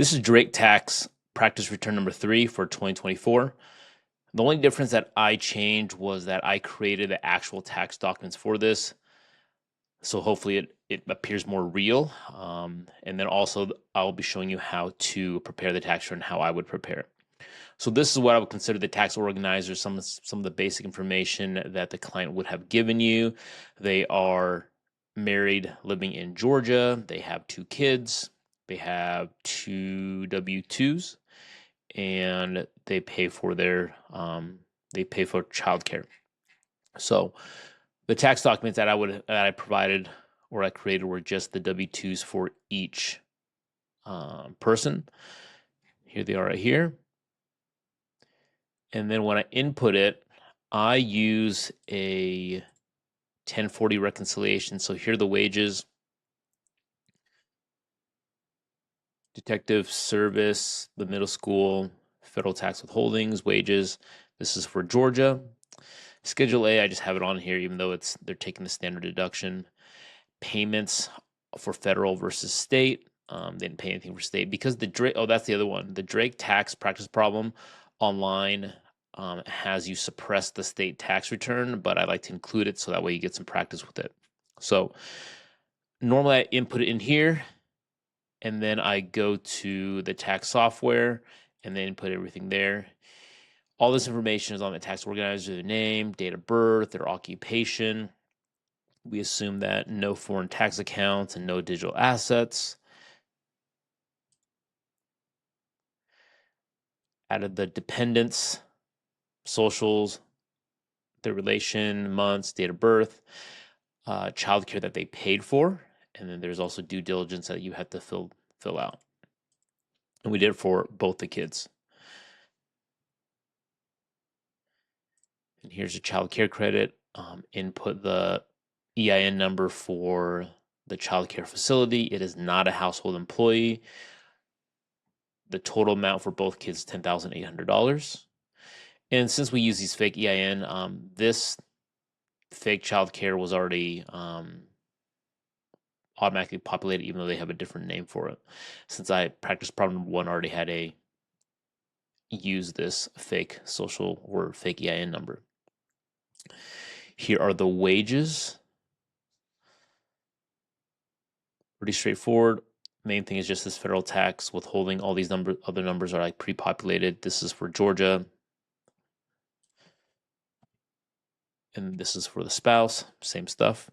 This is direct tax practice return number 3 for 2024. The only difference that I changed was that I created the actual tax documents for this. So hopefully it appears more real. And then also I'll be showing you how to prepare the tax return, how I would prepare it. So this is what I would consider the tax organizer, some of the basic information that the client would have given you. They are married, living in Georgia. They have 2 kids. They have 2 W-2s, and they pay for their childcare. So the tax documents that I provided or I created were just the W-2s for each person. Here they are right here. And then when I input it, I use a 1040 reconciliation. So here are the wages. Detective service, the middle school, federal tax withholdings, wages. This is for Georgia. Schedule A, I just have it on here, even though they're taking the standard deduction. Payments for federal versus state. They didn't pay anything for state because that's the other one. The Drake tax practice problem online has you suppress the state tax return, but I like to include it so that way you get some practice with it. So normally I input it in here, and then I go to the tax software and then input everything there. All this information is on the tax organizer: their name, date of birth, their occupation. We assume that no foreign tax accounts and no digital assets. Added the dependents, socials, their relation, months, date of birth, childcare that they paid for, and then there's also due diligence that you have to fill out. And we did it for both the kids. And here's a childcare credit. Input the EIN number for the childcare facility. It is not a household employee. The total amount for both kids is $10,800. And since we use these fake EIN, this fake childcare was already automatically populated, even though they have a different name for it. Since I practiced problem 1 already had use this fake social or fake EIN number. Here are the wages. Pretty straightforward. Main thing is just this federal tax withholding. All these other numbers are like pre-populated. This is for Georgia. And this is for the spouse, same stuff.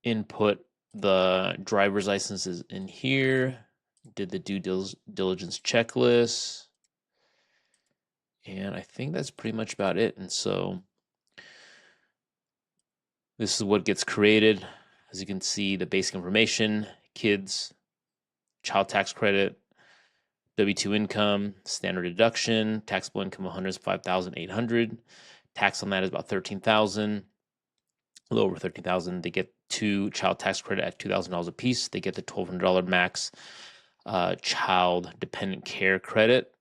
Input the driver's licenses in here. Did the due diligence checklist. And I think that's pretty much about it. And so this is what gets created. As you can see, the basic information: kids, child tax credit, W-2 income, standard deduction, taxable income $105,800. Tax on that is about $13,000, a little over $13,000. They get 2 child tax credit at $2,000 a piece. They get the $1,200 max child dependent care credit.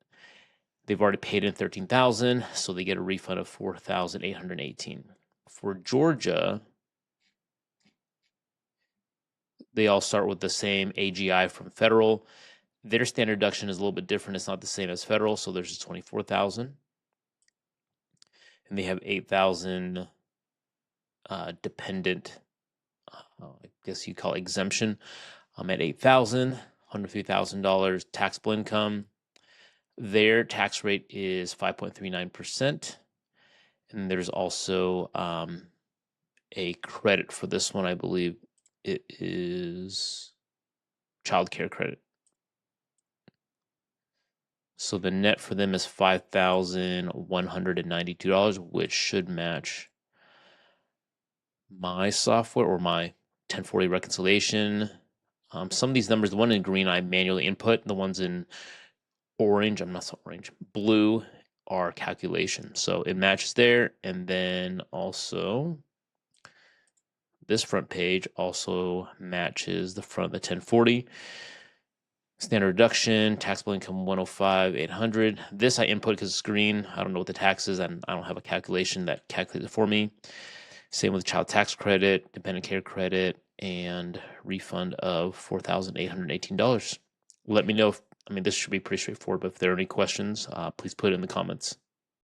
They've already paid in $13,000, so they get a refund of $4,818. For Georgia, they all start with the same AGI from federal. Their standard deduction is a little bit different. It's not the same as federal, so there's just $24,000. And they have $8,000 dependent, I guess you call it exemption. At $8,000, $103,000 taxable income. Their tax rate is 5.39%. And there's also a credit for this one. I believe it is childcare credit. So the net for them is $5,192, which should match my software or my 1040 reconciliation. Some of these numbers, the one in green I manually input, the ones in orange, blue are calculations. So it matches there. And then also this front page also matches the front of the 1040. Standard deduction, taxable income $105,800. This I input because it's green. I don't know what the tax is, and I don't have a calculation that calculates it for me. Same with child tax credit, dependent care credit, and refund of $4,818. Let me know if, I mean, this should be pretty straightforward, but if there are any questions, please put it in the comments.